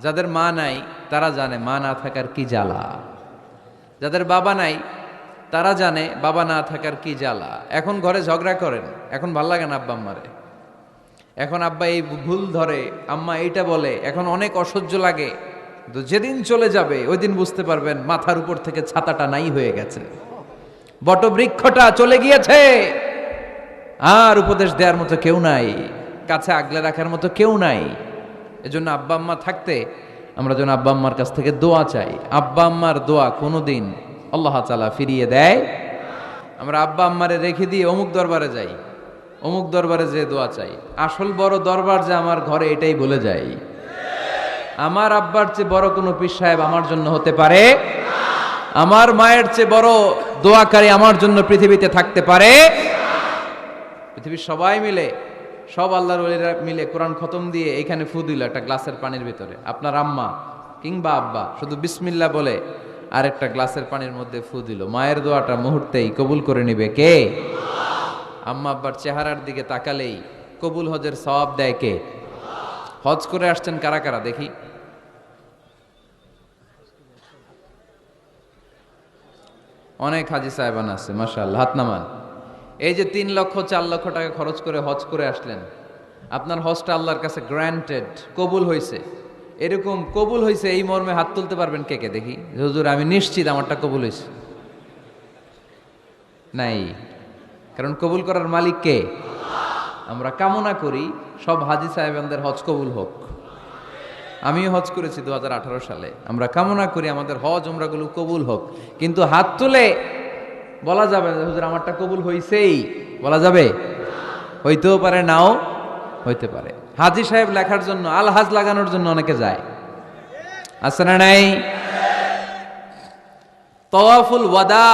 যাদের মা নাই তারা জানে মা না থাকার কি জ্বালা, যাদের বাবা নাই তারা জানে বাবা না থাকার কি জ্বালা। এখন ঘরে ঝগড়া করেন, এখন ভাল লাগে না আব্বা আম্মারে, এখন আব্বা এই ভুল ধরে, আম্মা এইটা বলে, এখন অনেক অসহ্য লাগে। তো যেদিন চলে যাবে ওই দিন বুঝতে পারবেন মাথার উপর থেকে ছাতাটা নাই হয়ে গেছে, বটবৃক্ষটা চলে গিয়েছে, আর উপদেশ দেওয়ার মতো কেউ নাই, কাছে আগলে রাখার মতো কেউ নাই। এজন্য আব্বা আম্মা থাকতে আমরা যেন আব্বা আম্মার কাছ থেকে দোয়া চাই। আব্বা আম্মার দোয়া কোনোদিন আল্লাহ তাআলা ফিরিয়ে দেয়। আমরা আব্বা আম্মারে রেখে দিয়ে অমুক দরবারে যাই, অমুক দরবারে যে দোয়া চাই, আসল বড় দরবার যে আমার ঘরে এটাই বলে যাই। আমার আব্বার চেয়ে বড় কোনো পীর সাহেব আমার জন্য হতে পারে, আমার মায়ের চেয়ে বড় দোয়াকারী আমার জন্য পৃথিবীতে থাকতে পারে। পৃথিবীর সবাই মিলে, সব আল্লাহর ওলিরা মিলে কোরআন খতম দিয়ে এখানে ফু দিল একটা গ্লাসের পানির ভিতরে, আপনার আম্মা কিংবা আব্বা শুধু বিসমিল্লাহ বলে আরেকটা গ্লাসের পানির মধ্যে ফু দিল, মায়ের দোয়াটা মুহূর্তেই কবুল করে নিবে কে? আম্মা আব্বার চেহারার দিকে তাকালেই কবুল হজের সওয়াব দেয় কে? হজ করে আসছেন কারা কারা দেখি? অনেক হাজি সাহেবান আছে মাশাআল্লাহ, হাত নামান। এই যে 3 লক্ষ 4 লক্ষ টাকা খরচ করে হজ করে আসলেন, আপনার হজটা আল্লাহর কাছে গ্র্যান্টেড, কবুল হয়েছে, এরকম কবুল হয়েছে এই মর্মে হাত তুলতে পারবেন কে কে দেখি? হুজুর আমি নিশ্চিত আমারটা কবুল হয়েছে। নাই, কারণ কবুল করার মালিক কে? আমরা কামনা করি সব হাজি সাহেবানদের হজ কবুল হোক। আমিও হজ করেছি 2018 সালে, আমরা কামনা করি আমাদের হজ উমরাগুলো কবুল হোক, কিন্তু হাত তুলে বলা যাবে না হুজুর আমারটা কবুল হইছেই, বলা যাবে? হইতেও পারে, নাও হইতে পারে। হাজি সাহেব লেখার জন্য, আল হাজ লাগানোর জন্য অনেকে যায়, আছে না নাই? তাওয়াফুল ওয়াদা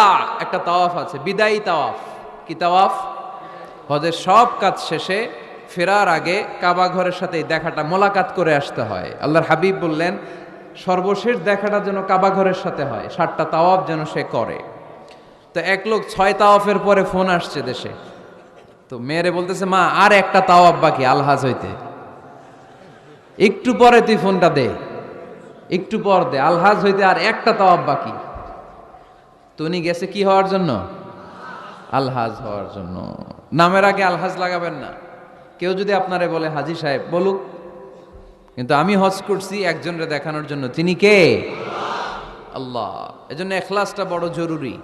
একটা তাওয়াফ আছে, বিদায়ী তাওয়াফ। কি তাওয়াফ? হজের সব কাজ শেষে ফেরার আগে কাবা ঘরের সাথে দেখাটা, মোলাকাত করে আসতে হয়। আল্লাহর হাবিব বললেন সর্বশেষ দেখাটা যেন কাবা ঘরের সাথে হয়, 7টা তাওয়াফ যেন সে করে। তো এক লোক 6 তাওয়াফের পরে ফোন আসছে দেশে, তো মেয়েরে বলতেছে মা আর একটা তাওয়াফ বাকি আলহাজ হইতে, একটু পরে তুই ফোনটা দে, একটু পর দে, আলহাজ হইতে আর একটা তাওয়াফ বাকি। তো উনি গেছে কি হওয়ার জন্য? আলহাজ হওয়ার জন্য। নামের আগে আলহাজ লাগাবেন না। কেউ যদি আপনারে বলে হাজি সাহেব, বলুক, কিন্তু আমি হজ করছি একজনরে দেখানোর জন্য, তিনি কে? আল্লাহ। এজন্য ইখলাসটা বড় জরুরি।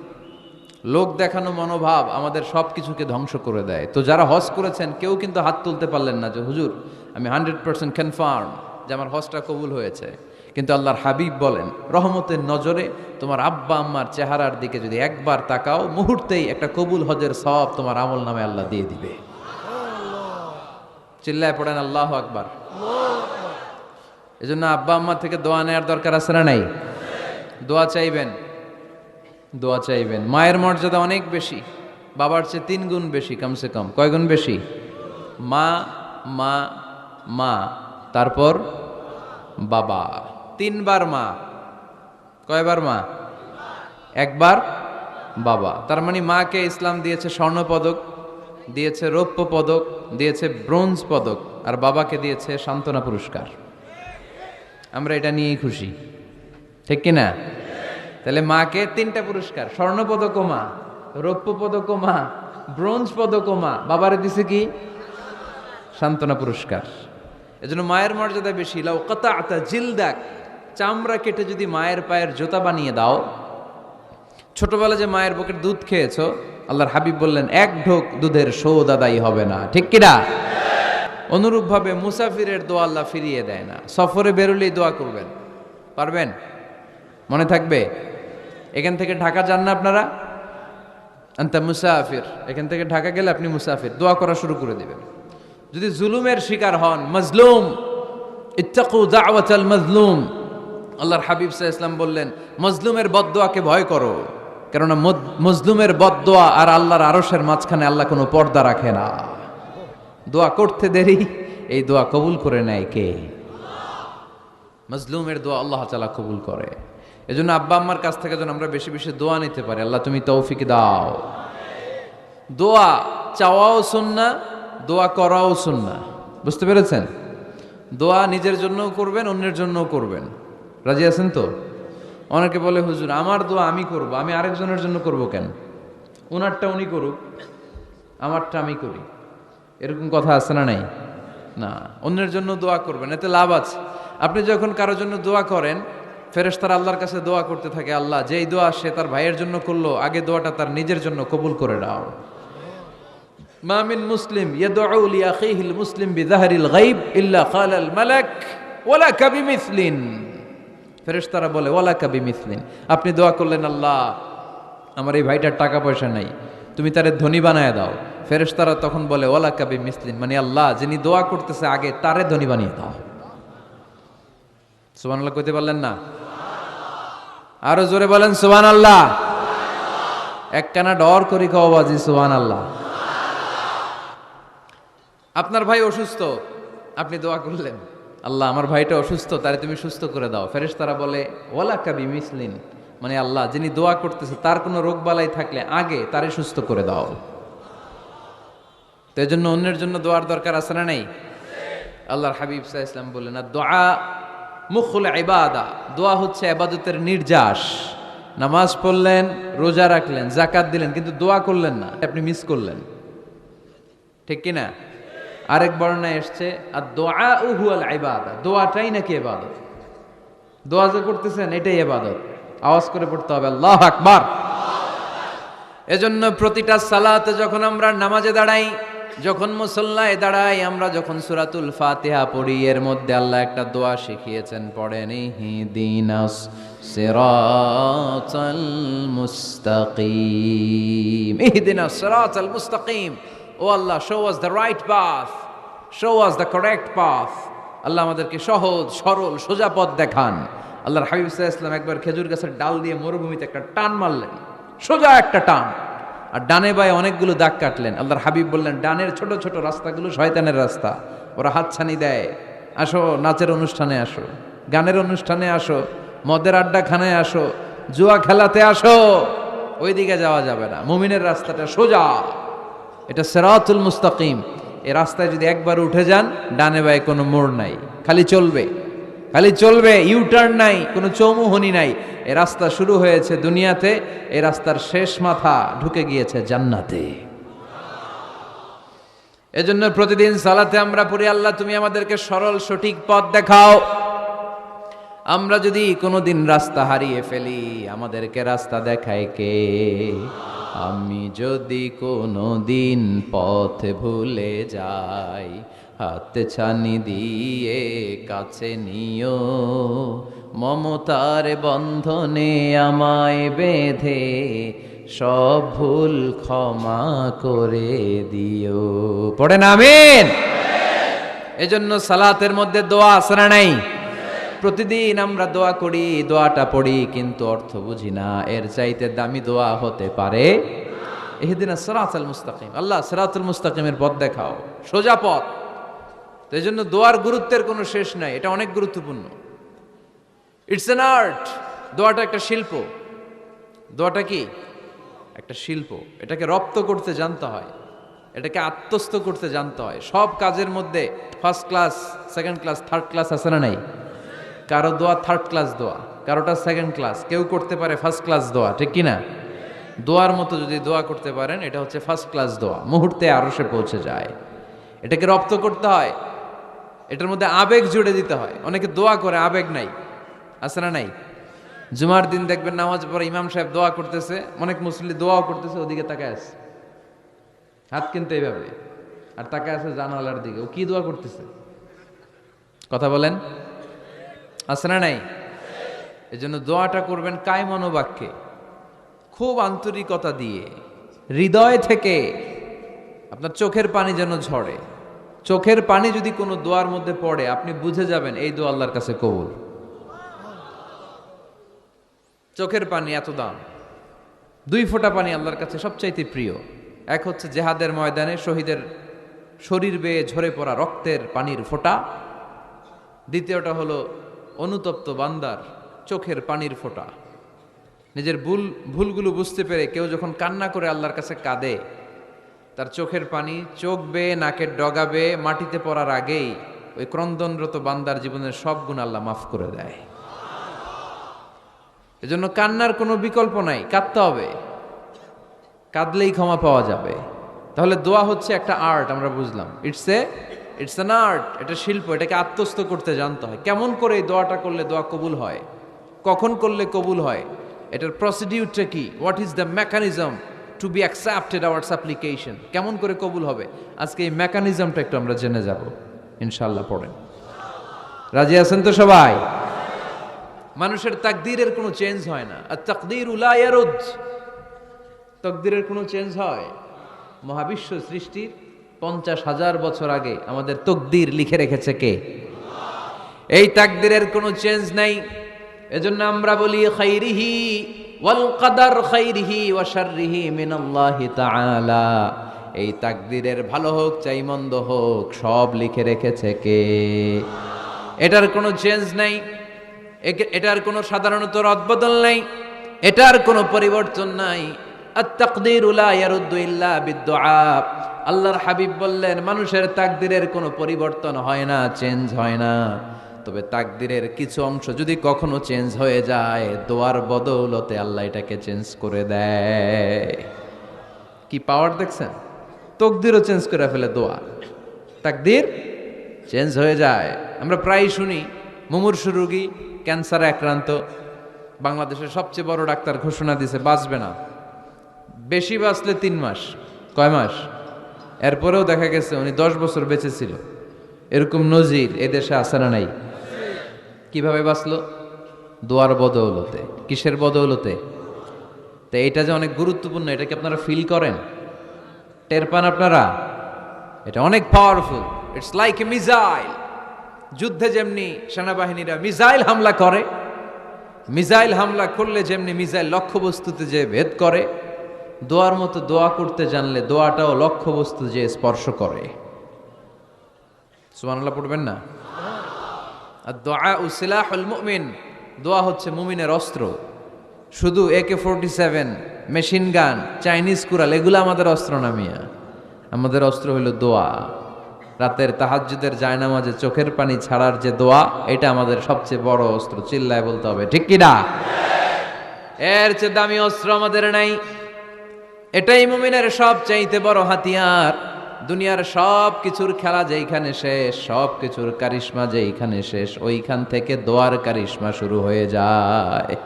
লোক দেখানো মনোভাব আমাদের সব কিছুকে ধ্বংস করে দেয়। তো যারা হজ করেছেন কেউ কিন্তু হাত তুলতে পারলেন না যে হুজুর আমি 100% কনফার্ম যে আমার হজটা কবুল হয়েছে। কিন্তু আল্লাহর হাবিব বলেন রহমতের নজরে তোমার আব্বা আম্মার চেহারার দিকে যদি একবার তাকাও, মুহূর্তেই একটা কবুল হজের সওয়াব তোমার আমল নামে আল্লাহ দিয়ে দিবে। চিল্লায় পড়েন আল্লাহু আকবার। এজন্য আব্বা আম্মা থেকে দোয়া নেওয়ার দরকার আছে না নাই? দোয়া চাইবেন, দোয়া চাইবেন। মায়ের মর্যাদা অনেক বেশি, বাবার চেয়ে 3 গুণ বেশি, কমসে কম। কয় গুণ বেশি? মা মা মা, তারপর বাবা, 3 বার মা। কয়বার মা? 1 বার বাবা। তার মানে মাকে ইসলাম দিয়েছে স্বর্ণ পদক, দিয়েছে রৌপ্য পদক, দিয়েছে ব্রোঞ্জ পদক, আর বাবাকে দিয়েছে সান্ত্বনা পুরস্কার। আমরা এটা নিয়েই খুশি, ঠিক কিনা? তাহলে মাকে 3টা পুরস্কার, স্বর্ণ পদকও মা, রৌপ্য পদকও মা, ব্রোঞ্জ পদকও মা, বাবারে দিছে কি? সান্ত্বনা পুরস্কার। এজন্য মায়ের মর্যাদা বেশি। লাউ কাতাআতা জিলদাক, চামড়া কেটে যদি মায়ের পায়ের জুতা বানিয়ে দাও। ছোটবেলা যে মায়ের বুকের দুধ খেয়েছো, আল্লাহর হাবিব বললেন 1 ঢোক দুধের শোধ আদায় হবে না, ঠিক কিনা? অনুরূপভাবে মুসাফিরের দোয়া আল্লাহ ফিরিয়ে দেয় না। সফরে বেরোলেই দোয়া করবেন, পারবেন? মনে থাকবে? এখান থেকে ঢাকা যান না আপনারা? আনতা মুসাফির, এখান থেকে ঢাকা গেলে আপনি মুসাফির, দোয়া করা শুরু করে দিবেন। যদি জুলুমের শিকার হন, মাজলুম, ইত্তাকু দাওয়াতাল মাজলুম, আল্লাহর হাবিব সাল্লাল্লাহু আলাইহি ওয়াসাল্লাম বললেন মাজলুমের বদদোয়াকে ভয় করো, কেননা মাজলুমের বদদোয়া আর আল্লাহর আরশের মাঝখানে আল্লাহ কোনো পর্দা রাখে না। দোয়া করতে দেরি, এই দোয়া কবুল করে নেয় কে? মাজলুমের দোয়া আল্লাহ তাআলা কবুল করে। এজন্য আব্বা আম্মার কাছ থেকে যেন আমরা বেশি বেশি দোয়া নিতে পারি। আল্লাহ তুমি তৌফিক দাও। দোয়া চাওয়াও সুন্নাহ, দোয়া করাও সুন্নাহ, বুঝতে পেরেছেন? দোয়া নিজের জন্যও করবেন, অন্যের জন্যও করবেন। রাজি আছেন তো? অনেকে বলে হুজুর আমার দোয়া আমি করব, আমি আরেকজনের জন্য করব কেন? ওনারটা উনি করুক, আমারটা আমি করি, এরকম কথা আছে না নাই? না, অন্যের জন্য দোয়া করবেন, এতে লাভ আছে। আপনি যখন কারোর জন্য দোয়া করেন, ফেরেশতারা আল্লাহর কাছে দোয়া করতে থাকে, আল্লাহ যেই দোয়া সে তার ভাইয়ের জন্য করলো, আগে দোয়াটা তার নিজের জন্য কবুল করে দাও। মা মিন মুসলিম ইয়াদউ লিআখিহিল মুসলিম বিযাহরিল গায়ব ইল্লা ক্বালাল মালাক ওয়ালাকা বিমিসলিন। ফেরেশতারা বলে ওয়ালাকা বিমিসলিন, আপনি দোয়া করলেন আল্লাহ আমার এই ভাইটার টাকা পয়সা নাই, তুমি তারে ধনী বানায় দাও। ফেরেশতারা তখন বলে ওয়ালাকা বিমিসলিন, মানে আল্লাহ যিনি দোয়া করতেছে আগে তারে ধনী বানিয়ে দাও। সুবহানাল্লাহ কইতে পারলেন না? আরো জোরে বলেন সুবহানাল্লাহ। একখানা ডর করি খাও বাজি সুবহানাল্লাহ। আপনার ভাই অসুস্থ, আপনি দোয়া করলেন আল্লাহ আমার ভাইটা অসুস্থ, তারে তুমি সুস্থ করে দাও। ফেরেশতারা বলে ওয়ালাকা বিমিসলিন, মানে আল্লাহ যিনি দোয়া করতেছে তার কোনো রোগ বালাই থাকলে আগে তারে সুস্থ করে দাও। তো এজন্য অন্যের জন্য দোয়ার দরকার আছে না নাই? আল্লাহর হাবিব সাল্লাল্লাহু আলাইহি ওয়াসাল্লাম বললেন দোয়া মুখুল ইবাদা, দোয়া হচ্ছে ইবাদতের নির্যাস। নামাজ পড়লেন, রোজা রাখলেন, যাকাত দিলেন, কিন্তু দোয়া করলেন না, আপনি মিস করলেন, ঠিক কি না? আরেক বর্ণনায় এসছে আর দোয়া হুয়াল ইবাদা, দোয়াটাই নাকি ইবাদত। দোয়া যে করতেছেন এটাই ইবাদত। আওয়াজ করে পড়তে হবে আল্লাহু আকবার। এজন্য প্রতিটা সালাতে যখন আমরা নামাজে দাঁড়াই, যখন মুসল্লায় দাঁড়াই, আমরা যখন সূরাতুল ফাতিহা পড়ি, এর মধ্যে আল্লাহ একটা দোয়া শিখিয়েছেন, পড়েন ইহদিনাস সিরাতাল মুস্তাকিম। ইহদিনাস সিরাতাল মুস্তাকিম, O Allah show us the right path, show us the correct path. আল্লাহ আমাদেরকে সহজ সরল সোজা পথ দেখান। আল্লাহর হাবিব সাল্লাল্লাহু আলাইহি ওয়াসাল্লাম একবার খেজুর গাছের ডাল দিয়ে মরুভূমিতে একটা টান মারলেন, সোজা একটা টান, আর ডানে বায়ে অনেকগুলো দাগ কাটলেন। আল্লাহর হাবিব বললেন ডানের ছোট ছোট রাস্তাগুলো শয়তানের রাস্তা, ওরা হাতছানি দেয়, আসো নাচের অনুষ্ঠানে আসো, গানের অনুষ্ঠানে আসো, মদের আড্ডাখানায় আসো, জুয়া খেলাতে আসো, ওইদিকে যাওয়া যাবে না। মুমিনের রাস্তাটা সোজা, এটা সিরাতুল মুস্তাকিম। এই রাস্তায় যদি একবার উঠে যান, ডানে বায়ে কোনো মোড় নাই, খালি চলবে, খালি চলবে, ইউটার্ন নাই, কোনো চৌমুহনী নাই। এই রাস্তা শুরু হয়েছে দুনিয়াতে, এই রাস্তার শেষ মাথা ঢুকে গিয়েছে জান্নাতে। এজন্য প্রতিদিন সালাতে আমরা পড়ি আল্লাহ তুমি আমাদেরকে সরল সঠিক পথ দেখাও। আমরা যদি কোনোদিন রাস্তা হারিয়ে ফেলি, আমাদেরকে রাস্তা দেখায় কে? আমি যদি কোনোদিন পথ ভুলে যাই, হাত ছানি দিয়ে কাছে নিও, মমতার বন্ধনে আমায় বেঁধে সব ভুল ক্ষমা করে দিও। পড়েন আমিন। এজন্য সালাতের মধ্যে দোয়া আছে না নাই? প্রতিদিন আমরা দোয়া করি, দোয়াটা পড়ি, কিন্তু অর্থ বুঝি না। এর চাইতে দামি দোয়া হতে পারে ইহদিনাস সিরাতাল মুস্তাকিম, আল্লাহ সিরাতুল মুস্তাকিমের পথ দেখাও, সোজা পথ। তো এই জন্য দোয়ার গুরুত্বের কোনো শেষ নাই, এটা অনেক গুরুত্বপূর্ণ। ইটস অ্যান আর্ট, দোয়াটা একটা শিল্প। দোয়াটা কি? একটা শিল্প। এটাকে রপ্ত করতে জানতে হয়, এটাকে আত্মস্থ করতে জানতে হয়। সব কাজের মধ্যে first class, second class, third class আছে না নাই? কারো দোয়া থার্ড ক্লাস দোয়া, কারোটা সেকেন্ড ক্লাস, কেউ করতে পারে ফার্স্ট ক্লাস দোয়া, ঠিক কি না? দোয়ার মতো যদি দোয়া করতে পারেন, এটা হচ্ছে ফার্স্ট ক্লাস দোয়া, মুহূর্তে আরশে পৌঁছে যায়। এটাকে রপ্ত করতে হয়, এটার মধ্যে আবেগ জুড়ে দিতে হয়। অনেকে দোয়া করে আবেগ নাই, আছে না নাই? জুমার দিন দেখবেন নামাজ পড়ে ইমাম সাহেব দোয়া করতেছে, অনেক মুসল্লি দোয়াও করতেছে, ওদিকে তাকায় আছে, হাত কিন্তু এইভাবে, আর তাকায় আছে জানালার দিকে, ও কি দোয়া করতেছে? কথা বলেন, আছে না নাই? এই জন্য দোয়াটা করবেন কায় মনোবাক্যে, খুব আন্তরিকতা দিয়ে, হৃদয় থেকে। আপনার চোখের পানি যেন ঝরে। চোখের পানি যদি কোনো দোয়ার মধ্যে পড়ে, আপনি বুঝে যাবেন এই দোয়া আল্লাহর কাছে কবুল। চোখের পানি এত দাম। 2 ফোঁটা পানি আল্লাহর কাছে সবচাইতে প্রিয়। এক হচ্ছে জেহাদের ময়দানে শহীদের শরীর বেয়ে ঝরে পড়া রক্তের পানির ফোঁটা। দ্বিতীয়টা হলো অনুতপ্ত বান্দার চোখের পানির ফোঁটা। নিজের ভুলগুলো বুঝতে পেরে কেউ যখন কান্না করে আল্লাহর কাছে কাঁদে, তার চোখের পানি চোখ বেয়ে নাকের ডগা বেয়ে মাটিতে পড়ার আগেই ওই ক্রন্দনরত বান্দার জীবনের সব গুণ আল্লাহ মাফ করে দেয়। এজন্য কান্নার কোনো বিকল্প নাই, কাঁদতে হবে, কাঁদলেই ক্ষমা পাওয়া যাবে। তাহলে দোয়া হচ্ছে একটা আর্ট, আমরা বুঝলাম। ইটস অ্যান আর্ট, এটা শিল্প, এটাকে আত্মস্থ করতে জানতে হয়। কেমন করে এই দোয়াটা করলে দোয়া কবুল হয়, কখন করলে কবুল হয়, এটার প্রসিডিউরটা কি, what is the mechanism two be accepted hour সাপ্লিকেশন, কেমন করে কবুল হবে, আজকে এই মেকানিজমটা একটু আমরা জেনে যাব ইনশাআল্লাহ। পড়েন, রাজি আছেন তো সবাই? মানুষের তাকদীরের কোনো চেঞ্জ হয় না। আর তাকদীরু লা ইয়ারুদ, তাকদীরের কোনো চেঞ্জ হয়? মহাবিশ্ব সৃষ্টির 50,000 বছর আগে আমাদের তকদীর লিখে রেখেছে কে? এই তাকদীরের কোনো চেঞ্জ নাই। এজন্য আমরা বলি খাইরিহি ওয়াল কদর খাইরিহি ওয়া শাররিহি মিনাল্লাহি তাআলা। এই তাকদীরের ভালো হোক চাই মন্দ হোক সব লিখে রেখেছে কে? এটার কোনো চেঞ্জ নাই, এটার কোনো সাধারণত রদবদল নাই, এটার কোনো পরিবর্তন নাই। আত-তাকদীরু লা ইয়ারুদ্দু ইল্লা বিদ-দুআ। আল্লাহর হাবিব বললেন মানুষের তাকদীরের কোনো পরিবর্তন হয় না, চেঞ্জ হয় না। তবে তাকদীরের কিছু অংশ যদি কখনো চেঞ্জ হয়ে যায়, দোয়ার বদৌলতে আল্লাহ এটাকে চেঞ্জ করে দেয়। কি পাওয়ার দেখছেন? তকদীরও চেঞ্জ করে ফেলে দোয়া, তাকদীর চেঞ্জ হয়ে যায়। আমরা প্রায় শুনি মুমূর্ষু রোগী, ক্যান্সারে আক্রান্ত, বাংলাদেশের সবচেয়ে বড় ডাক্তার ঘোষণা দিছে বাঁচবে না, বেশি বাঁচলে 3 মাস। কয় মাস? এরপরেও দেখা গেছে উনি 10 বছর বেঁচে ছিল। এরকম নজির এদেশে আছে না নাই? কিভাবে বাঁচলো? দোয়ার বদৌলতে। কিসের বদৌলতে? তো এটা যে অনেক গুরুত্বপূর্ণ, এটা কি আপনারা ফিল করেন, টের পান আপনারা? এটা অনেক powerful. It's like a missile. যুদ্ধে যেমনি সেনাবাহিনীরা মিসাইল হামলা করে, মিসাইল হামলা করলে যেমনি মিসাইল লক্ষ্যবস্তুতে যে ভেদ করে, দোয়ার মতো দোয়া করতে জানলে দোয়াটাও লক্ষ্যবস্তু যে স্পর্শ করে। সুবহানাল্লাহ পড়বেন না? আর দোয়া সিলাহুল মুমিন, দোয়া হচ্ছে মুমিনের অস্ত্র। শুধু AK-47, machine gun, Chinese Corel এগুলো আমাদের অস্ত্র না মিয়া। আমাদের অস্ত্র হলো দোয়া। রাতের তাহাজ্জুদের জায়নামাজে চোখের পানি ছাড়ার যে দোয়া, এটা আমাদের সবচেয়ে বড় অস্ত্র। চিল্লায় বলতে হবে ঠিক কি না? এর চেয়ে দামি অস্ত্র আমাদের নাই। এটাই মুমিনের সবচাইতে বড় হাতিয়ার। দুনিয়ার সব কিছুর খেলা যেইখানে শেষ, সব কিছুর কারিশমা যেইখানে শেষ, ওইখান থেকে দোয়ার কারিশমা শুরু হয়ে যায়।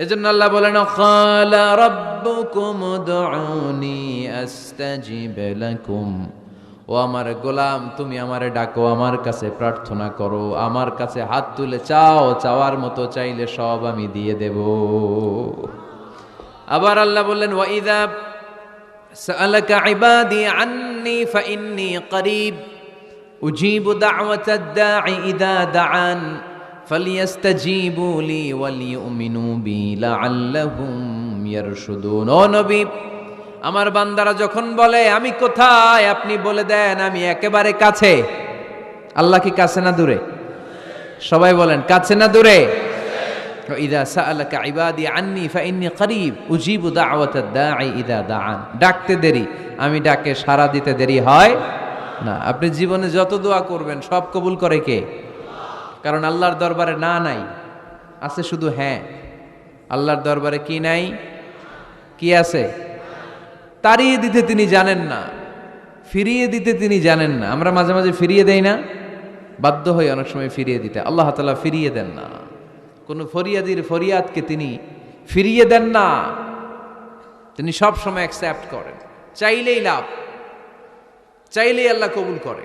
এজন্য আল্লাহ বলেন ক্বালা রাব্বুকুম উদউনি আস্তাজিব লাকুম। ও আমার গোলাম, তুমি আমারে ডাকো, আমার কাছে প্রার্থনা করো, আমার কাছে হাত তুলে চাও, চাওয়ার মতো চাইলে সব আমি দিয়ে দেব। আবার আল্লাহ বললেন ওয়া ইযা সাআলাকা ইবাদি আন্নী ফাইন্নী করিব উজিবু দাওয়াতাদ দাঈ ইযা দাআন ফালিয়াস্তাজিবু লি ওয়ালিউমিনু বি লাআল্লাহুম ইয়ারশুদুন। ও নবী, আমার বান্দারা যখন বলে আমি কোথায়, আপনি বলে দেন আমি একেবারে কাছে। আল্লাহ কি কাছে না দূরে? সবাই বলেন কাছে না দূরে? ইযা সাআলাকা ইবাদি আন্নী ফাইন্নী করিব উজিবু দাওয়াতাদ দাঈ ইযা দাআন। ডাকতে দেরি, আমি ডাকে সাড়া দিতে দেরি হয় না। আপনি জীবনে যত দোয়া করবেন সব কবুল করে কে? কারণ আল্লাহর দরবারে না নাই, আছে শুধু হ্যাঁ। আল্লাহর দরবারে কি নাই? কি আছে? তাড়িয়ে দিতে তিনি জানেন না, ফিরিয়ে দিতে তিনি জানেন না। আমরা মাঝে মাঝে ফিরিয়ে দেই না, বাধ্য হই অনেক সময় ফিরিয়ে দিতে। আল্লাহ তাআলা ফিরিয়ে দেন না, কোন ফরিয়াদির ফরিয়াদকে তিনি ফিরিয়ে দেন না, তিনি সব সময় অ্যাকসেপ্ট করেন। চাইলেই লাভ, চাইলেই আল্লাহ কবুল করে।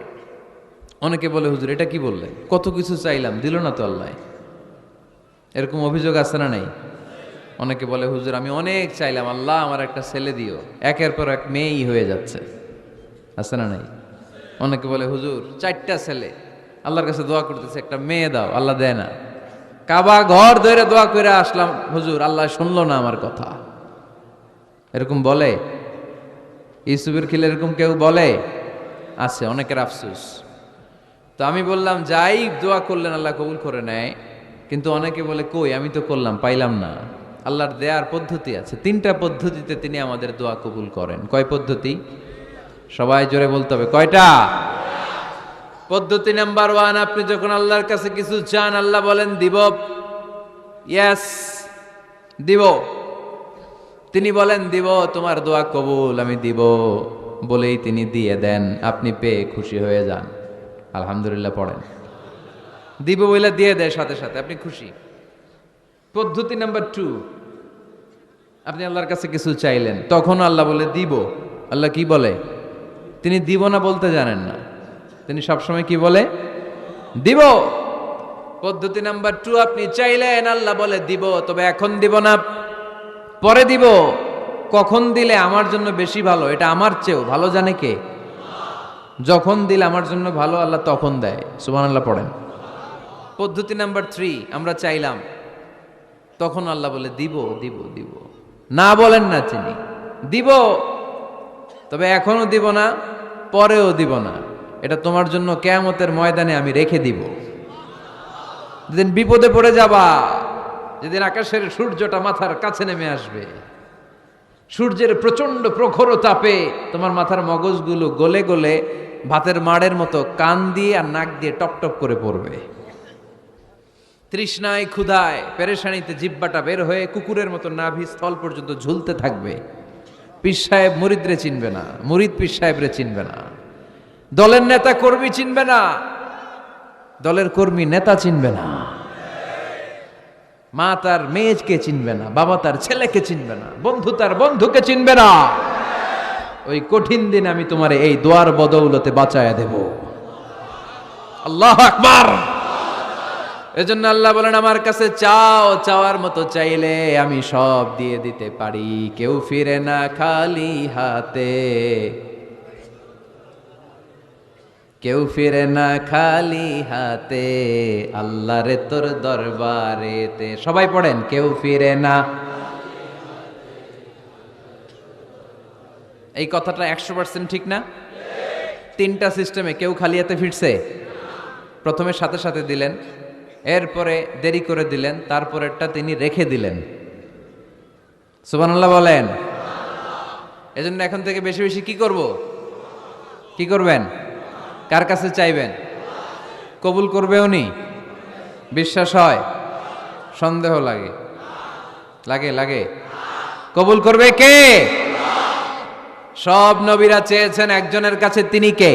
অনেকে বলে হুজুর এটা কি বললেন, কত কিছু চাইলাম দিল না তো আল্লাহ। এরকম অভিযোগ আছে না নাই? অনেকে বলে হুজুর আমি অনেক চাইলাম, আল্লাহ আমার একটা ছেলে দিও, একের পর এক মেয়েই হয়ে যাচ্ছে। আছে না নাই? অনেকে বলে হুজুর 4টা ছেলে, আল্লাহর কাছে দোয়া করতেছে একটা মেয়ে দাও, আল্লাহ দেয় না। কাবা ঘর ধরে দোয়া করে আসলাম হুজুর, আল্লাহ শুনলো না আমার কথা। এরকম বলে? ইউসুফের খিলে এরকম কেউ বলে? আছে, অনেকের আফসোস। তো আমি বললাম যাই দোয়া করলেন আল্লাহ কবুল করে নেয়, কিন্তু অনেকে বলে কই আমি তো করলাম পাইলাম না। আল্লাহর দেয়ার পদ্ধতি আছে, 3টা পদ্ধতিতে তিনি আমাদের দোয়া কবুল করেন। কয় পদ্ধতি? সবাই জোরে বলতে হবে, কয়টা? পদ্ধতি নাম্বার 1, আপনি যখন আল্লাহর কাছে কিছু চান আল্লাহ বলেন দিব, ইয়েস দিব। তিনি বলেন দিব, তোমার দোয়া কবুল, আমি দিব বলেই তিনি দিয়ে দেন, আপনি পেয়ে খুশি হয়ে যান, আলহামদুলিল্লাহ পড়েন। দিব বলে দিয়ে দেয় সাথে সাথে, আপনি খুশি। পদ্ধতি নাম্বার 2, আপনি আল্লাহর কাছে কিছু চাইলেন, তখন আল্লাহ বলে দিব। আল্লাহ কি বলে? তিনি দিব না বলতে জানেন না, তিনি সবসময় কি বলে? দিব। পদ্ধতি নাম্বার 2, আপনি চাইলেন, আল্লাহ বলে দিব, তবে এখন দিব না, পরে দিব। কখন দিলে আমার জন্য বেশি ভালো, এটা আমার চেয়েও ভালো জানে কে? যখন দিলে আমার জন্য ভালো আল্লাহ তখন দেয়, সুবহানাল্লাহ পড়েন। পদ্ধতি নাম্বার 3, আমরা চাইলাম, তখন আল্লাহ বলে দিব দিব দিব, না বলেন না তিনি, দিব, তবে এখনো দিব না, পরেও দিব না, এটা তোমার জন্য কিয়ামতের ময়দানে আমি রেখে দিব। যেদিন বিপদে পড়ে যাবা, যেদিন আকাশের সূর্যটা মাথার কাছে নেমে আসবে, সূর্যের প্রচন্ড প্রখর তাপে তোমার মাথার মগজগুলো গলে গলে ভাতের মাড়ের মতো কান দিয়ে আর নাক দিয়ে টপ টপ করে পড়বে। তৃষ্ণায় ক্ষুধায় পেরেশানিতে জিহ্বাটা বের হয়ে কুকুরের মতো নাভি স্থল পর্যন্ত ঝুলতে থাকবে। পীর সাহেব মুরিদরে চিনবে না, মুরিদ পীর সাহেবরে চিনবে না, দলের নেতা কর্মী চিনবে না, দলের কর্মী নেতা চিনবে না, মা তার মেয়েকে চিনবে না, বাবা তার ছেলেকে চিনবে না, বন্ধু তার বন্ধুকে চিনবে না। ওই কঠিন দিন আমি তোমার এই দোয়ার বদৌলতে বাঁচায়া দেব। আল্লাহু আকবার। এজন্য আল্লাহ বলেন, আমার কাছে চাও, চাওয়ার মতো চাইলে আমি সব দিয়ে দিতে পারি। কেউ ফিরে না খালি হাতে, কেউ ফিরে না খালি হাতে, আল্লাহরে তোর দরবারেতে। সবাই পড়েন, কেউ ফিরে না। এই কথাটা 100% ঠিক না? 3টা সিস্টেমে কেউ খালি হাতে ফিরছে? প্রথমে সাথে সাথে দিলেন, এরপরে দেরি করে দিলেন, তারপরেরটা তিনি রেখে দিলেন। সুবহানাল্লাহ বলেন। এজন্য এখন থেকে বেশি বেশি কি করব? কি করবেন? কার কাছে চাইবেন? কবুল করবে উনি? বিশ্বাস হয়? সন্দেহ লাগে? লাগে লাগে? কবুল করবে কে? সব নবীরা চেয়েছেন একজনের কাছে, তিনি কে?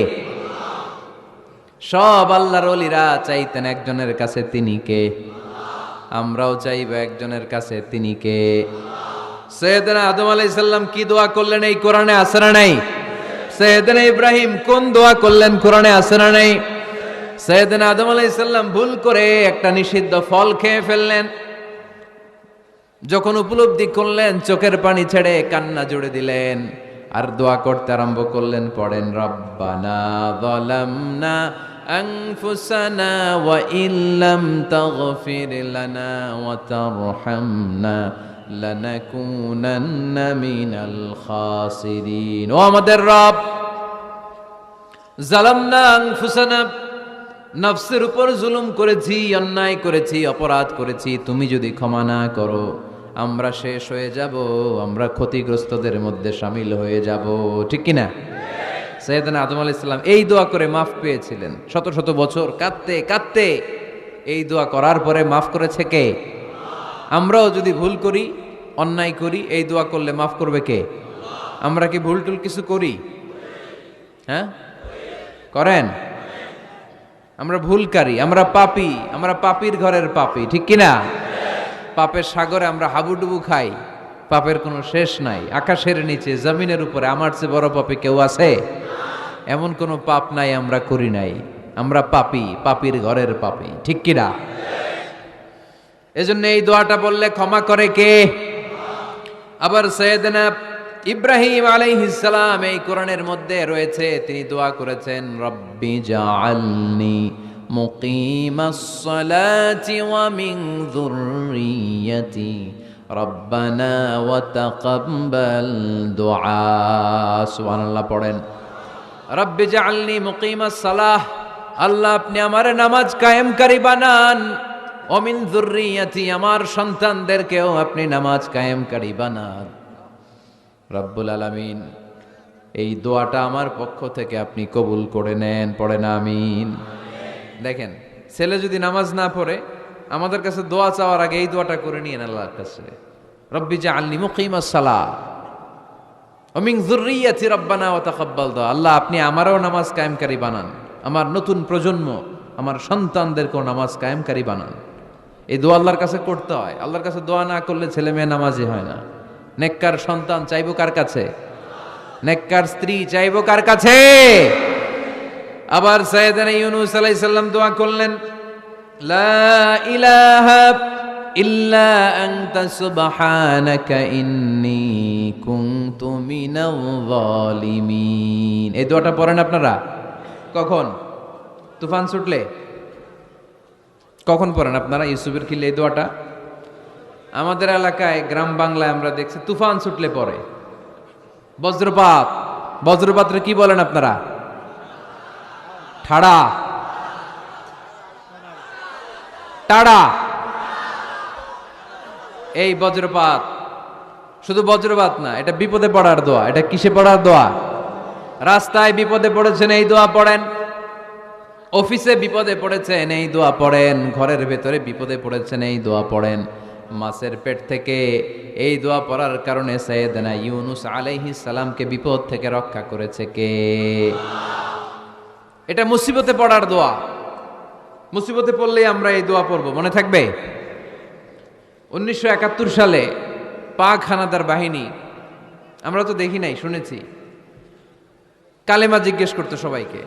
সব আল্লাহর ওলিরা চাইতেন একজনের কাছে, তিনি কে? আমরাও চাইব একজনের কাছে, তিনি কে? সৈয়দনা আদম আলাইহিস সালাম কি দোয়া করলেন এই কোরআনে আছে না নাই? সৈয়দনা ইব্রাহিম কোন দোয়া করলেন কোরআনে আছে না নাই? সৈয়দনা আদম আলাইহিস সালাম ভুল করে একটা নিষিদ্ধ ফল খেয়ে ফেললেন, যখন উপলব্ধি করলেন চোখের পানি ছেড়ে কান্না জুড়ে দিলেন আর দোয়া করতে আরম্ভ করলেন। পড়েন, রব্বানা যালামনা আনফুসানা ওয়া ইল্লাম তাগফির লানা ওয়া তারহামনা লানাকুনান্না মিনাল খাসিরিন। ও আমাদের রব, যালামনা আনফুসানা, নফসের উপর জুলুম করেছি, অন্যায় করেছি, অপরাধ করেছি, তুমি যদি ক্ষমা না করো আমরা শেষ হয়ে যাব, আমরা ক্ষতিগ্রস্তদের মধ্যে শামিল হয়ে যাব। ঠিক কিনা? সৈয়দনা আদম আলাইহিস সালাম এই দোয়া করে মাফ পেয়েছিলেন। শত শত বছর কাঁদতে কাঁদতে এই দোয়া করার পরে মাফ করেছে কে? আমরাও যদি ভুল করি, অন্যায় করি, এই দোয়া করলে মাফ করবে কে? আমরা কি ভুল টুল কিছু করি? হ্যাঁ করেন? আমরা ভুলকারী, আমরা পাপী, আমরা পাপীর ঘরের পাপী। ঠিক কিনা? পাপের সাগরে আমরা হাবুডুবু খাই, পাপের কোনো শেষ নাই। আকাশের নিচে জমিনের উপরে আমার চেয়ে বড় পাপী কেউ আছে? এমন কোনো পাপ নাই আমরা করি নাই। আমরা পাপী, পাপীর ঘরের পাপী। ঠিক কিনা? এজন্য এই দোয়াটা বললে ক্ষমা করে কে? আবার সৈয়দনা ইব্রাহিম আলাইহিস সালাম এই কোরআনের মধ্যে রয়েছে, তিনি দোয়া করেছেন, রব্বি জাআলনি মুকিমাস সালাতি ওয়া মিন যুররিয়্যাতি রব্বানা ওয়া তাকাব্বাল দুআ। সুবহানাল্লাহ পড়েন, রব্বি জাআলনি মুকিমাস সালাহ, আল্লাহ আপনি আমার নামাজ কায়েমকারী বানান, ওয়া মিন যুররিয়্যাতি, আমার সন্তানদেরকেও আপনি নামাজ কায়েমকারী বানান। রব্বুল আলামিন এই দোয়াটা আমার পক্ষ থেকে আপনি কবুল করে নেন, পড়েন আমিন। দেখেন, ছেলে যদি নামাজ না পড়ে আমাদের কাছে দোয়া চাওয়ার আগে এই দোয়াটা করে নিয়েন আল্লাহর কাছে, রব্বি জাআলনি মুকিমাস সালাহ ওয়া মিন যুররিয়াতি রাব্বানা ওয়া তাকাব্বাল দুআ। আল্লাহ আপনি আমারও নামাজ কায়েমকারী বানান, আমার নতুন প্রজন্ম, আমার সন্তানদেরকেও নামাজ কায়েমকারী বানান। এই দোয়া আল্লাহর কাছে করতে হয়। আল্লাহর কাছে দোয়া না করলে ছেলে মেয়ে নামাজি হয় না। নেককার সন্তান চাইবো কার কাছে? নেককার স্ত্রী চাইবো কার কাছে? আবার সাইয়েদনা ইউনূস আলাইহিস সালাম দোয়া করলেন, লা ইলাহা ইল্লা আনতা সুবহানাকা ইন্নী কুনতু মিনাল যালিমিন। এই দোয়াটা পড়েন আপনারা কখন? তুফান ছুটলে? কখন পড়েন আপনারা ইউসুফের খিলে এই দোয়াটা? আমাদের এলাকায় গ্রাম বাংলায় আমরা দেখছি তুফান ছুটলে পড়ে। বজ্রপাত, বজ্রপাতরে কি বলেন আপনারা? ঠাড়া, টাড়া। এই বজ্রপাত শুধু বজ্রপাত না, এটা বিপদে পড়ার দোয়া। এটা কিসে পড়ার দোয়া? রাস্তায় বিপদে পড়েছেন এই দোয়া পড়েন, অফিসে বিপদে পড়েছেন এই দোয়া পড়েন, ঘরের ভেতরে বিপদে পড়েছেন এই দোয়া পড়েন। মাছের পেট থেকে এই দোয়া পড়ার কারণে সাইয়েদনা ইউনূস আলাইহিস সালামকে বিপদ থেকে রক্ষা করেছে কে? এটা মুসিবতে পড়ার দোয়া। মুসিবতে পড়লেই আমরা এই দোয়া পড়ব, মনে থাকবে? 1971 সালে পাক হানাদার বাহিনী, আমরা তো দেখি নাই, শুনেছি, কালেমা জিজ্ঞেস করতো সবাইকে।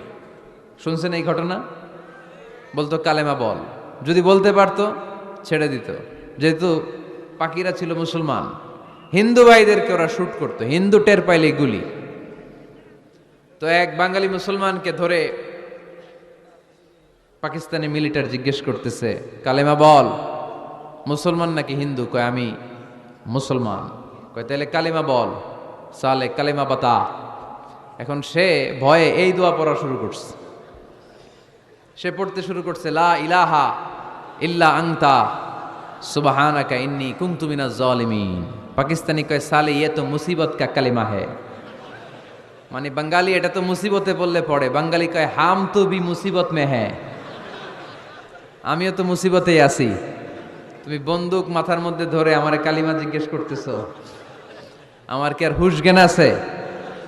শুনছেন এই ঘটনা? বলতো কালেমা বল, যদি বলতে পারতো ছেড়ে দিত। যেহেতু পাকিরা ছিল মুসলমান, হিন্দু ভাইদেরকে ওরা শুট করতো, হিন্দু টের পাইলে গুলি। তো এক বাঙালি মুসলমানকে ধরে পাকিস্তানি মিলিটার জিজ্ঞেস করতেছে, কালেমা বল, মুসলমান নাকি হিন্দু? কয় আমি মুসলমান। কয় তাহলে কালেমা বল, সালে কালেমা বাতা। এখন সে ভয়ে এই দোয়া পড়া শুরু করছে। সে পড়তে শুরু করছে, লা ইলাহা ইল্লা আনতা সুবহানাকা ইন্নী কুনতু মিনাজ জালিমিন। পাকিস্তানি কয় সালে ইয়ে তো মুসিবত কা কালিমা है। মানে বাঙালি এটা তো মুসিবতে পড়লে পড়ে, বাঙালি কয় হাম তো ভি মুসিবত মে হ্যাঁ, আমিও তো মুসিবতেই আছি। তুমি বন্দুক মাথার মধ্যে ধরে আমার কালিমা জিজ্ঞেস করতেছো, আমার কি আর হুশ জ্ঞান আছে?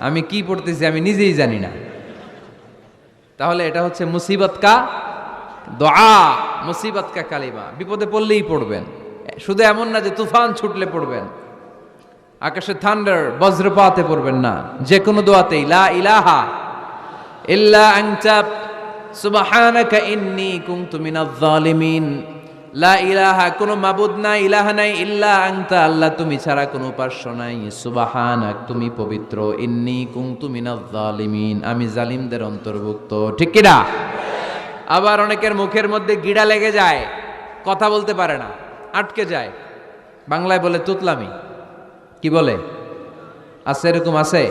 আমি কি পড়তেছি আমি নিজেই জানি না। তাহলে এটা হচ্ছে মুসিবত কা দোয়া, মুসিবত কা কালিমা। বিপদে পড়লেই পড়বেন, শুধু এমন না যে তুফান ছুটলে পড়বেন, আকাশে থান্ডার বজ্রপাতে পড়বেন না। যে কোনো দোয়াতেই লা ইলাহা ইল্লা আনতা সুবহানাকা ইন্নী কুনতু মিনাজ জালিমিন। লা ইলাহা, কোনো মাবুদ নাই, ইলাহা নাই, ইল্লা আনতা, আল্লাহ তুমি ছাড়া কোনো উপাস্য নাই, সুবহানাক, তুমি পবিত্র, ইন্নী কুনতু মিনাজ জালিমিন, আমি জালিমদের অন্তর্ভুক্ত। ঠিক কি না? আবার অনেকের মুখের মধ্যে গিড়া লেগে যায়, কথা বলতে পারে না, আটকে যায়। বাংলায় বলে তুতলামি। কি বলে? আছে, এরকম আছে।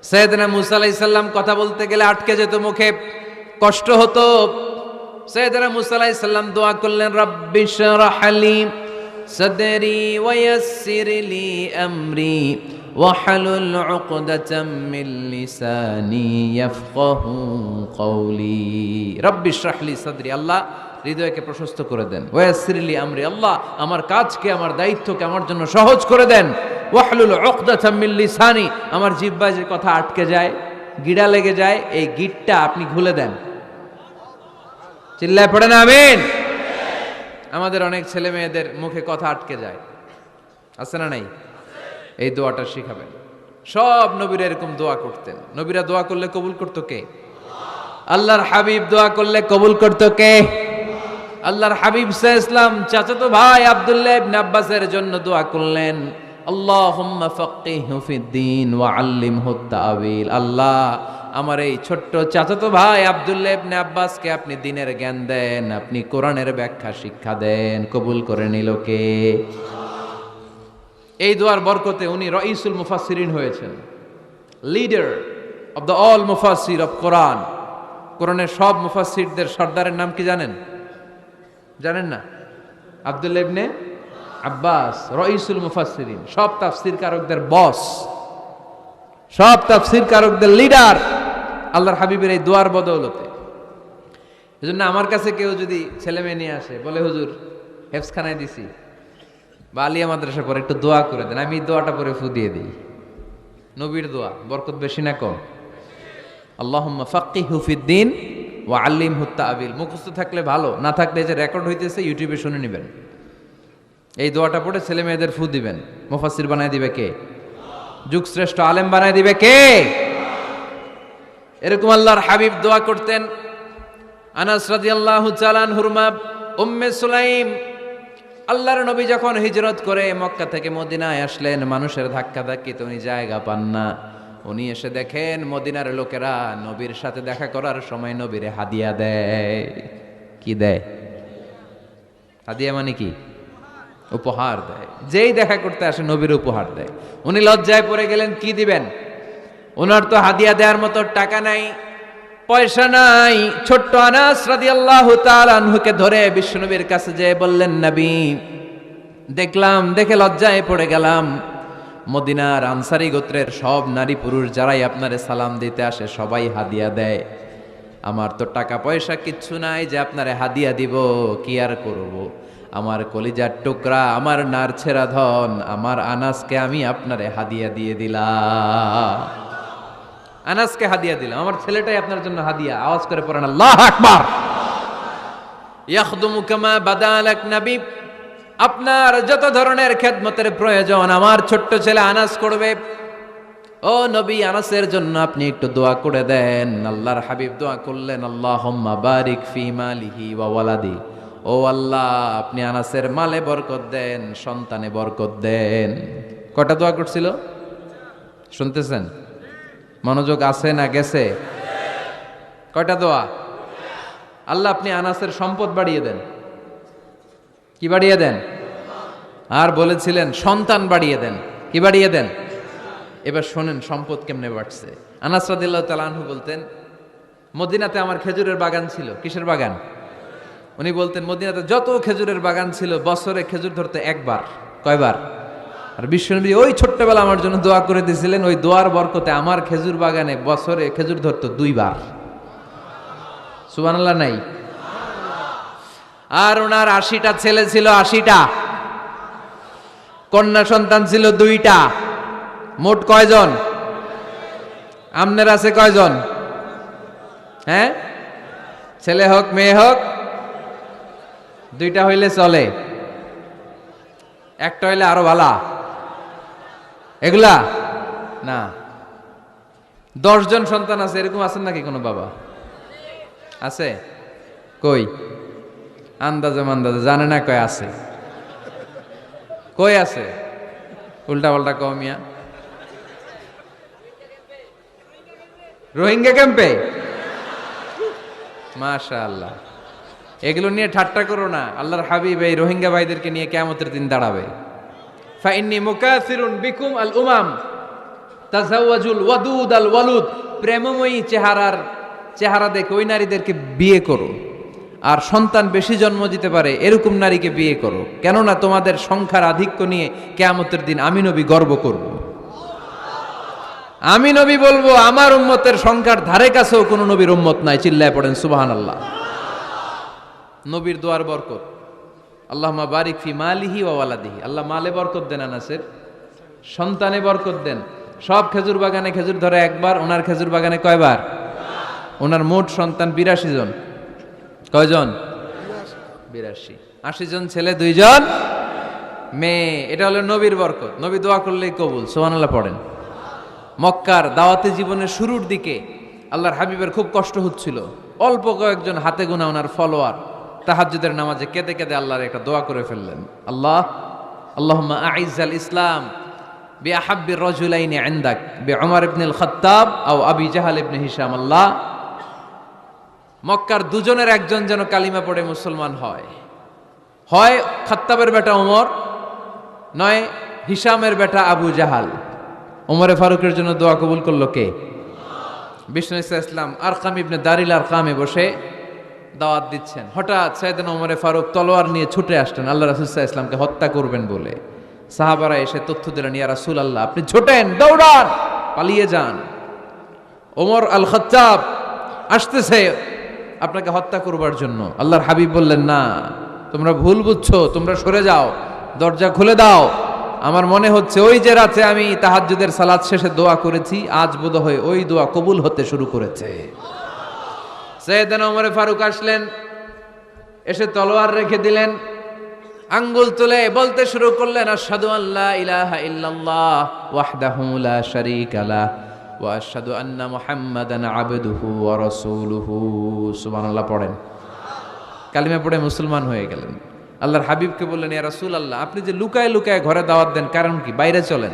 সাইয়েদনা মূসা আলাইহিস সালাম কথা বলতে গেলে আটকে যেত, মুখে কষ্ট হতো। সাইয়েদনা মূসা আলাইহিস সালাম দোয়া করলেন, রাব্বি শরহ লি সাদরি ওয়া ইয়াসসির লি আমরি ওয়াহলুল উকদাতাম মিন লিসানি ইয়াফকাহু কওলি। রাব্বি শরহ লি সাদরি, আল্লাহ হৃদয়কে প্রশস্ত করে দেন। ওয়া ইয়াসসির লি আমরি, আল্লাহ আমার কাজকে, আমার দায়িত্বকে আমার জন্য সহজ করে দেন। ওয়াহলুল উকদাতাম মিন লিসানি, আমার জিহ্বায় যে কথা আটকে যায়, গিড়া লেগে যায়, এই গিটটা আপনি খুলে দেন। চিল্লায় পড়েন আমিন। আমাদের অনেক ছেলে মেয়েদের মুখে কথা আটকে যায়, আছে না নাই? এই দোয়াটা শিখাবেন। সব নবীরা এরকম দোয়া করতেন। নবীরা দোয়া করলে কবুল করতো কে? আল্লাহর হাবিব দোয়া করলে কবুল করতো কে? আল্লাহর হাবিব সাল্লাল্লাহু আলাইহি ওয়াসাল্লাম চাচাতো ভাই আব্দুল্লাহ ইবনে আব্বাসের জন্য দোয়া করলেন, আল্লাহুম্মা ফাক্কিহহু ফিদ্দীন ওয়া আল্লিমহু তা'ওয়িল। আল্লাহ আমার এই ছোট্ট চাচাতো ভাই আব্দুল্লাহ ইবনে আব্বাসকে আপনি দ্বীনের জ্ঞান দেন, আপনি কোরআনের ব্যাখ্যা শিক্ষা দেন। কবুল করে নিল কে? এই দোয়ার বরকতে উনি রাইসুল মুফাসসিরিন হয়েছেন, লিডার অফ দ্য অল মুফাসসির অফ কোরআন। কোরআনের সব মুফাসসিরদের সর্দারের নাম কি জানেন? জানেন না? আব্দুল্লাহ ইবনে আব্বাস রাইসুল মুফাসসিরিন, সব তাফসীর কারকদের বস। সব তাফসীর কারকদের লিডার আল্লাহর হাবিবের এই দোয়ার বদৌলতে। এজন্য আমার কাছে কেউ যদি ছেলে মেয়ে নিয়ে আসে, বলে হুজুর হেফজখানায় দিছি বা আলিয়া মাদ্রাসা পরে একটু দোয়া করে দেন, আমি দোয়াটা পরে ফু দিয়ে দিই। নবীর দোয়া বরকত বেশি না কম? আল্লাহুম্মা ফাক্কিহু ফিদ্দীন ওয়া আল্লিমহু তা'বিল। মুখস্থ থাকলে ভালো, না থাকলে যে রেকর্ড হইতেছে ইউটিউবে শুনে নেবেন। এই দোয়াটা পড়ে ছেলে মেয়েদের ফু দিবেন। মুফাসসির বানায় দিবে কে? যুগশ্রেষ্ঠ আলেম বানায় দিবে কে? এরকম আল্লাহর হাবিব দোয়া করতেন। আনাস রাদিয়াল্লাহু তাআলা আনহুর মা উম্মে সুলাইম, আল্লাহর নবী যখন হিজরত করে মক্কা থেকে মদিনায় আসলেন, মানুষের ধাক্কাধাক্কিতে উনি জায়গা পান না। উনি এসে দেখেন মদিনার লোকেরা নবীর সাথে দেখা করার সময় নবীরে হাদিয়া দেয়। কি দেয়? হাদিয়া মানে কি? উপহার দেয়। যেই দেখা করতে আসে নবীর উপহার দেয়। উনি লজ্জায় পড়ে গেলেন, কি দিবেন? ওনার তো হাদিয়া দেওয়ার মতো টাকা নাই, পয়সা নাই। ছোট্ট আনাস রাদিয়াল্লাহু তাআলা আনহুকে ধরে বিশ্বনবীর কাছে যেয়ে বললেন, নবী দেখলাম, দেখে লজ্জায় পড়ে গেলাম, মদিনার আনসারী গোত্রের সব নারী পুরুষ যারাই আপনারে সালাম দিতে আসে সবাই হাদিয়া দেয়। আমার তো টাকা পয়সা কিচ্ছু নাই যে আপনারে হাদিয়া দিব, কি আর করব। আমার কলিজার টুকরা, আমার নারছেরা ধন, আমার আনাসকে আমি আপনারে হাদিয়া দিয়ে দিলাম। আনাসকে হাদিয়া দিলাম, আমার ছেলেটাই আপনার জন্য হাদিয়া। আওয়াজ করে পড়েন আল্লাহু আকবার। ইয়াখদুমু কামা বাদালাক নবী, আপনার যত ধরনের খেদমতের প্রয়োজন আমার ছোট্ট ছেলে আনাস করবে। ও নবী, আনাসের জন্য আপনি একটু দোয়া করে দেন। আল্লাহর হাবিব দোয়া করলেন, আল্লাহুম্মা বারিক ফি মালিহি ওয়া ওয়ালাদি। ও আল্লাহ, আপনি আনাসের মালে বরকত দেন, সন্তানে বরকত দেন। কটা দোয়া করছিল শুনতেছেন? মনোযোগ আছে না গেছে? কয়টা দোয়া? আল্লাহ আপনি আনাসের সম্পদ বাড়িয়ে দেন। কি বাড়িয়ে দেন? আর বলেছিলেন সন্তান বাড়িয়ে দেন। কি বাড়িয়ে দেন? এবার শোনেন সম্পদ কেমনে বাড়ছে। আনাস রাদিয়াল্লাহু তাআলা আনহু বলতেন, মদিনাতে আমার খেজুরের বাগান ছিল। কিসের বাগান? উনি বলতেন মদিনাতে যত খেজুরের বাগান ছিল বছরে খেজুর ধরতে একবার। কয়বার? আর বিশ্বনবী ওই ছোট্টবেলা আমার জন্য দোয়া করে দিয়েছিলেন, ওই দোয়ার বরকতে আমার খেজুর বাগানে বছরে খেজুর ধরতো 2 বার। সুবহানাল্লাহ নাই? আর ওনার 80টা ছেলে ছিল, 80টা কন্যা সন্তান ছিল 2টা। মোট কয়জন? আমনের আছে কয়জন? হ্যাঁ, ছেলে হোক মেয়ে হোক 2টা হইলে চলে, একটা হইলে আরো ভালা। এগুলা না, 10 জন সন্তান আছে, এরকম আছেন নাকি কোনো বাবা? আছে? কই? আন্দাজে মান্দাজে জানে না কয় আছে। কই আছে? উল্টা পাল্টা কও মিয়া। রোহিঙ্গা ক্যাম্পে? মাশাআল্লাহ। এগুলো নিয়ে ঠাট্টা করো না। আল্লাহর হাবিব এই রোহিঙ্গা ভাইদেরকে নিয়ে কিয়ামতের দিন দাঁড়াবে। ফাইন্নী মুকাসিরুন বিকুম আল উমাম তাজাওয়াজুল ওয়াদুদ আল ওয়ালুদ। প্রেমময়ী চেহারা দেখে ওই নারীদেরকে বিয়ে করো, আর সন্তান বেশি জন্ম দিতে পারে এরকম নারীকে বিয়ে করো। কেননা তোমাদের সংখ্যার আধিক্য নিয়ে কিয়ামতের দিন আমি নবী গর্ব করব। আমি নবী বলবো আমার উম্মতের সংখ্যার ধারে কাছেও কোনো নবীর উম্মত নাই। চিল্লায় পড়েন সুবহানাল্লাহ। নবীর দোয়ার বরকত। আল্লাহুম্মা বারিক ফি মালিহি ওয়া ওয়ালাদিহি। আল্লাহ মালে বরকত দেন, আনাসের সন্তানে বরকত দেন। সব খেজুর বাগানে খেজুর ধরে একবার, ওনার খেজুর বাগানে কয়বার? ওনার মোট সন্তান 82 জন। কয়জন? 82। 80 জন ছেলে, 2 জন মেয়ে। এটা হলো নবীর বরকত। নবী দোয়া করলেই কবুল। সুবহানাল্লাহ পড়েন। মক্কার দাওয়াতি জীবনের শুরুর দিকে আল্লাহর হাবিবের খুব কষ্ট হচ্ছিল। অল্প কয়েকজন হাতে গোনা ওনার ফলোয়ার তাহাজ্জুদের নামাজে কেঁদে কেঁদে আল্লাহর একটা দোয়া করে ফেললেন। আল্লাহুম্মা আইজ্জাল ইসলাম বিআহাব্বির রাজুলাইনি ইনদাক বিউমর ইবনুল খাত্তাব আও আবি জাহাল ইবনে হিশাম। আল্লাহ, মক্কার দুজনের একজন যেন কালিমা পড়ে মুসলমান হয়। হয় খাত্তাবের বেটা ওমর, নয় হিশামের বেটা আবু জাহাল। ওমরে ফারুকের জন্য দোয়া কবুল করলো কে? বিষ্ণু ইসলাম আরকাম ইবনে দারিল আরকামে বসে দাওয়াত দিচ্ছেন। হঠাৎ সাইয়েদনা ওমরে ফারুক তলোয়ার নিয়ে ছুটে আসলেন আল্লাহ রাসূল সাল্লাল্লাহু আলাইহি ওয়াসাল্লামকে হত্যা করবেন বলে। সাহাবারা এসে তথ্য দিলেন, ইয়া রাসূলুল্লাহ আপনি ছোটেন, দৌড়ান। পালিয়ে যান। ওমর আল খাত্তাব আসতেছে আপনাকে হত্যা করবার জন্য। আল্লাহর হাবিব বললেন, না, তোমরা ভুল বুঝছো, তোমরা সরে যাও, দরজা খুলে দাও। আমার মনে হচ্ছে ওই যে রাতে আমি তাহাজ্জুদের সালাত শেষে দোয়া করেছি, আজ বোধহয় ওই দোয়া কবুল হতে শুরু করেছে। সাইয়েদনা ওমর ফারুক আসলেন, এসে তলোয়ার রেখে দিলেন, আঙ্গুল তুলে বলতে শুরু করলেন, আশহাদু আল্লা ইলাহা ইল্লাল্লাহ ওয়াহদাহু লা শারীকা লাহ ওয়া আশহাদু আন্না মুহাম্মাদান আবদুহু ওয়া রাসূলুহু। সুবহানাল্লাহ পড়েন। কালিমা পড়ে মুসলমান হয়ে গেলেন। আল্লাহর হাবিবকে বললেন, ইয়া রাসূলুল্লাহ, আপনি যে লুকায় লুকায় ঘরে দাওয়াত দেন, কারণ কি? বাইরে চলেন।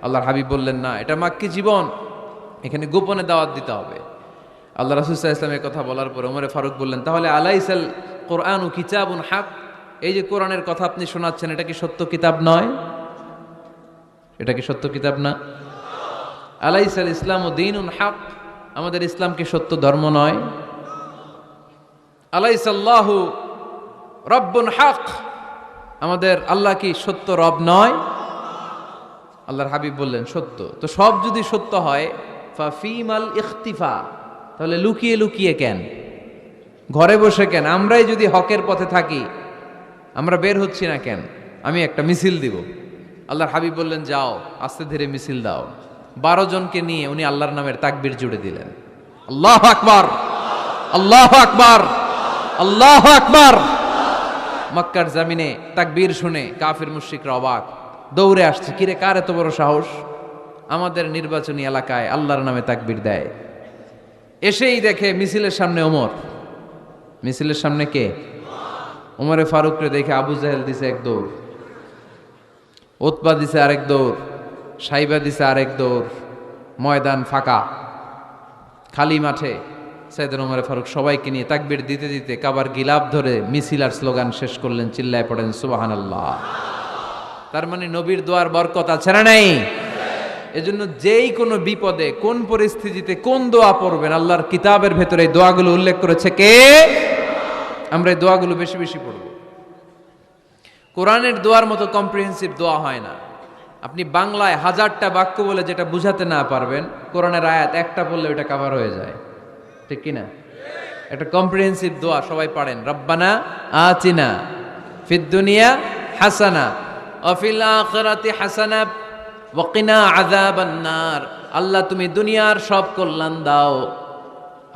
আল্লাহর হাবিব বললেন, না, এটা মাক্কি জীবন, এখানে গোপনে দাওয়াত দিতে হবে। আল্লাহ রাসূল সাল্লাল্লাহু আলাইহি ওয়াসাল্লামের কথা বলার পর ওমর ফারুক বললেন, তাহলে আলাইসাল কোরআনু কিতাবুন হক, এই যে কোরআনের কথা আপনি শোনাচ্ছেন, এটা কি সত্য কিতাব নয়? এটা কি সত্য কিতাব না? আলাইসাল ইসলামু দীনুন হক, আমাদের ইসলাম কি সত্য ধর্ম নয়? আলাইসাল্লাহু রব্বুন হক, আমাদের আল্লাহ কি সত্য রব নয়? আল্লাহর হাবিব বললেন, সত্য। তো সব যদি সত্য হয়, ফাফিমাল ইখতিফা, তাহলে লুকিয়ে লুকিয়ে কেন, ঘরে বসে কেন? আমরাই যদি হকের পথে থাকি, আমরা বের হচ্ছি না কেন? আমি একটা মিছিল দিব। আল্লাহর হাবিব বললেন, যাও, আস্তে ধীরে মিছিল দাও। 12 জনকে নিয়ে উনি আল্লাহর নামের তাকবীর জুড়ে দিলেন। আল্লাহু আকবার, আল্লাহু আকবার, আল্লাহু আকবার। মক্কার জমিনে তাকবীর শুনে কাফির মুশরিকরা অবাক, দৌড়ে আসছে, কিরে, কার এত বড় সাহস আমাদের নির্বাচনী এলাকায় আল্লাহর নামে তাকবীর দেয়? এসেই দেখে মিছিলের সামনে ওমর। মিছিলের সামনে কে? ওমরে ফারুকরে দেখে আবু জাহেল দিছে এক দৌড়, উতবা দিছে আরেক দৌড়, সাইবা দিছে আরেক দৌড়। ময়দান ফাঁকা, খালি মাঠে সাইয়েদনা ওমরে ফারুক সবাইকে নিয়ে তাকবীর দিতে দিতে কাবার গিলাফ ধরে মিছিল আর স্লোগান শেষ করলেন। চিল্লায় পড়েন সুবহানাল্লাহ। তার মানে নবীর দোয়ার বরকত আছে না নাই? এজন্য যেই কোনো বিপদে, কোন পরিস্থিতিতে কোন দোয়া পড়বেন, আল্লাহর কিতাবের ভেতরে এই দোয়াগুলো উল্লেখ করেছে কে? আমরা এই দোয়াগুলো বেশি বেশি পড়ব। কোরআনের দোয়ার মতো কম্প্রিহেন্সিভ দোয়া হয় না। আপনি বাংলায় 1000টা বাক্য বলে যেটা বুঝাতে না পারবেন, কোরআনের আয়াত একটা বললে ওটা কভার হয়ে যায়, ঠিক কিনা? একটা কম্প্রিহেন্সিভ দোয়া সবাই পড়েন, রব্বানা আতিনা ফিদ দুনিয়া হাসানা ওয়া ফিল আখিরাতি হাসানা ওয়া কিনা আযাবান নার। আল্লাহ, তুমি দুনিয়ার সব কল্যাণ দাও,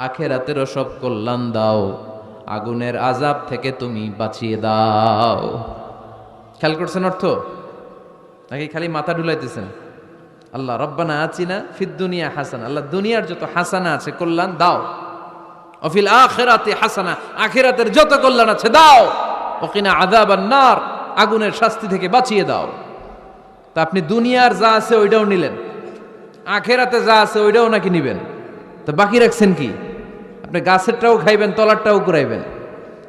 আখিরাতেরও সব কল্যাণ দাও, আগুনের আযাব থেকে তুমি বাঁচিয়ে দাও। খেয়াল করছেন অর্থ নাকি খালি মাথা ঢুলাইতেছেন? আল্লাহ রব্বানা আতিনা ফিদ দুনিয়া হাসানা, আল্লাহ দুনিয়ার যত হাসানা আছে কল্যাণ দাও, অফিল আখিরাতি হাসানা, আখিরাতের যত কল্যাণ আছে দাও, ওকিনা আযাবান নার, আগুনের শাস্তি থেকে বাঁচিয়ে দাও। তা আপনি দুনিয়ার যা আছে ওইটাও নিলেন, আখিরাতে যা আছে ওইটাও নাকি নিবেন, তা বাকি রাখছেন কি? আপনি গাছেরটাও খাইবেন, তলারটাও কুড়াইবেন,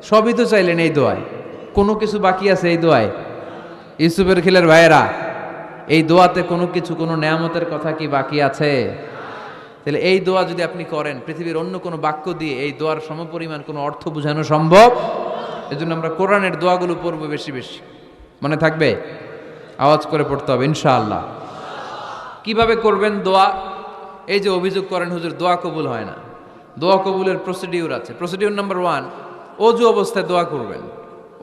সবই তো চাইলেন এই দোয়ায়। কোনো কিছু বাকি আছে এই দোয়ায়? ইউসুফের খিলের ভাইয়েরা, এই দোয়াতে কোনো কিছু, কোনো নেয়ামতের কথা কি বাকি আছে? তাহলে এই দোয়া যদি আপনি করেন, পৃথিবীর অন্য কোনো বাক্য দিয়ে এই দোয়ার সমপরিমাণ কোনো অর্থ বোঝানো সম্ভব? এজন্য আমরা কোরআনের দোয়াগুলো পড়বো বেশি বেশি। মনে থাকবে? আওয়াজ করে পড়তে হবে ইনশাআল্লাহ। কিভাবে করবেন দোয়া? এই যে অভিযোগ করেন হুজুর দোয়া কবুল হয় না, দোয়া কবুলের প্রসিডিউর আছে। প্রসিডিউর নাম্বার 1, অজু অবস্থায় দোয়া করবেন।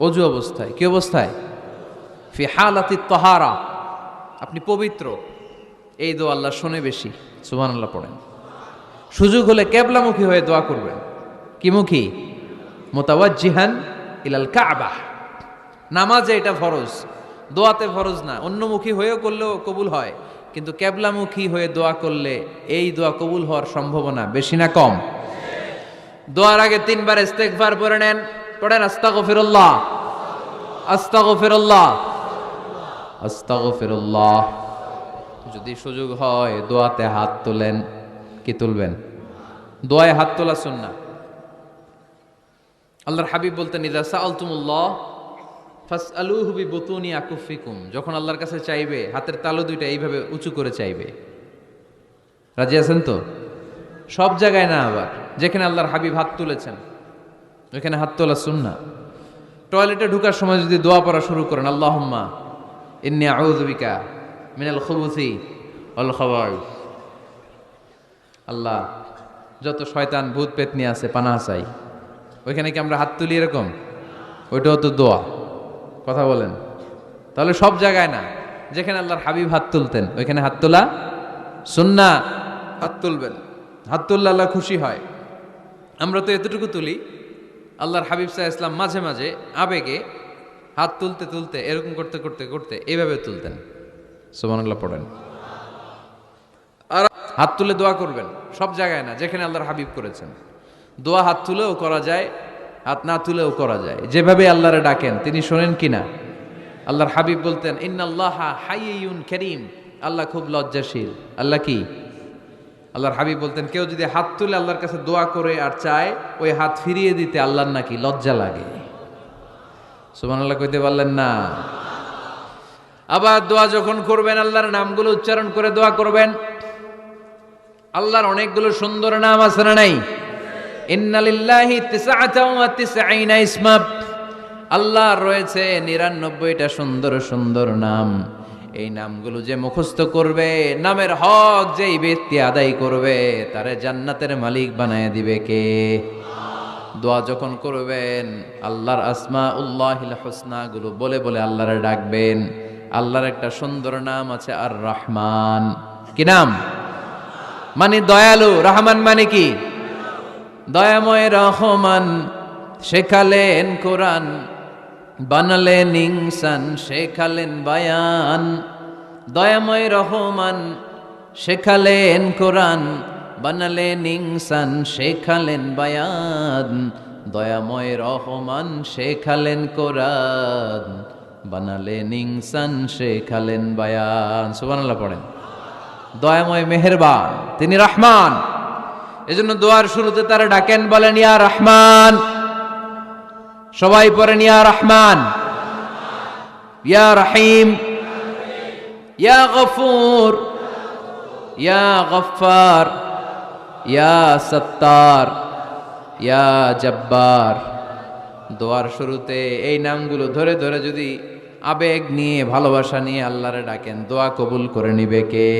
অজু অবস্থায়, কি অবস্থায়? ফি হালাতি তাহারা, আপনি পবিত্র। এই দোয়া আল্লাহ শোনে বেশি, সুবহানাল্লাহ পড়েন। সুযোগ হলে কিবলামুখী হয়ে দোয়া করবেন। কি মুখী? মুতাওয়াজ্জিহান ইলাল কাবা। নামাজে এটা ফরজ, দোয়াতে ফরজ না। অন্যমুখী হয়েও করলেও কবুল হয়, কিন্তু কিবলামুখী হয়ে দোয়া করলে এই দোয়া কবুল হওয়ার সম্ভাবনা বেশি না কম? দোয়ার আগে 3 বার ইস্তেগফার পড়ে নেন। পড়েন আস্তাগফিরুল্লাহ, আস্তাগফিরুল্লাহ, আস্তাগফিরুল্লাহ। যদি সুযোগ হয় দোয়াতে হাত তোলেন। কি তুলবেন? দোয়ায় হাত তোলা সুন্নাহ। আল্লাহর হাবিব বলতেন, ইযা সাআলতুমুল্লাহ ফাসআলুহু বিবুতুনি আকুফিকুম। যখন আল্লাহর কাছে চাইবে, হাতের তালু দুইটা এইভাবে উঁচু করে চাইবে। রাজি আছেন তো? সব জায়গায় না, আবার যেখানে আল্লাহর হাবিব হাত তুলেছেন ওখানে হাত তোলা সুন্নাহ। টয়লেটে ঢোকার সময় যদি দোয়া পড়া শুরু করেন, আল্লাহুম্মা ইন্নী আউযু বিকা মিনাল খুবুসি ওয়াল খাবাইস, আল্লাহ যত শয়তান ভূত পেতনি আছে পানাহ চাই। ওইখানে কি আমরা হাত তুলি এরকম? ওইটাও তো দোয়া। কথা বলেন। তাহলে সব জায়গায় না, যেখানে আল্লাহর হাবিব হাত তুলতেন ওইখানে হাত তোলা সুন্নাহ। হাত তুলবেন, হাত তুললে আল্লাহ খুশি হয়। আমরা তো এতটুকু তুলি, আল্লাহর হাবিব সাল্লাল্লাহু আলাইহি ওয়াসাল্লাম মাঝে মাঝে আবেগে হাত তুলতে তুলতে এরকম করতে করতে করতে এইভাবে তুলতেন। সুবহানাল্লাহ পড়েন। আর হাত তুলে দোয়া করবেন, সব জায়গায় না, যেখানে আল্লাহর হাবিব করেছেন। দোয়া হাত তুলেও করা যায়, হাত না তুলেও করা যায়। যেভাবে আল্লাহরে ডাকেন তিনি শোনেন কিনা। আল্লাহর হাবিব বলতেন ইন্নাল্লাহা হাইয়ুন কারীম, আল্লাহ খুব লজ্জাশীল। আল্লাহ কি? আল্লাহর হাবিব বলতেন কেউ যদি হাত তুলে আল্লাহর কাছে দোয়া করে আর চায় ওই হাত ফিরিয়ে দিতে আল্লাহর নাকি লজ্জা লাগে। সুবহানাল্লাহ কইতে পারলেন না? আবার দোয়া যখন করবেন আল্লাহর নামগুলো উচ্চারণ করে দোয়া করবেন। আল্লাহর অনেকগুলো সুন্দর নাম আছে না নাই? ইন্না লিল্লাহি 99 ইসমা, আল্লাহর রয়েছে 99টা সুন্দর সুন্দর নাম। এই নামগুলো যে মুখস্থ করবে, নামের হক যেই ব্যক্তি আদায় করবে, তারে জান্নাতের মালিক বানায় দিবে কে? দোয়া যখন করবেন আল্লাহর আসমাউল্লাহিল হুসনা গুলো বলে বলে আল্লাহরে ডাকবেন। আল্লাহর একটা সুন্দর নাম আছে আর রহমান। কি নাম? মানে দয়ালু। রহমান মানে কি? দয়াময়। রহমান শেখালেন কোরআন, বানালেন ইনসান, শেখালেন বায়ান। দয়াময় রহমান শেখালেন কোরআন, বানালেন ইনসান, শেখালেন বায়ান। দয়াময় রহমান শেখালেন কোরআন, বানালেন ইনসান, শেখালেন বায়ান। সুবহানাল্লাহ পড়েন। দয়াময় মেহেরবান, তিনি রহমান। এজন্য দোয়ার শুরুতে তারা ডাকেন, বলেন ইয়া রহমান। সবাই পড়েন ইয়া রহমান, ইয়া রহিম, ইয়া গফুর, ইয়া গফফার, ইয়া সত্তার, ইয়া জব্বার। দোয়ার শুরুতে এই নামগুলো ধরে ধরে যদি আবেগ নিয়ে ভালোবাসা নিয়ে আল্লাহরে ডাকেন, দোয়া কবুল করে নিবে কে?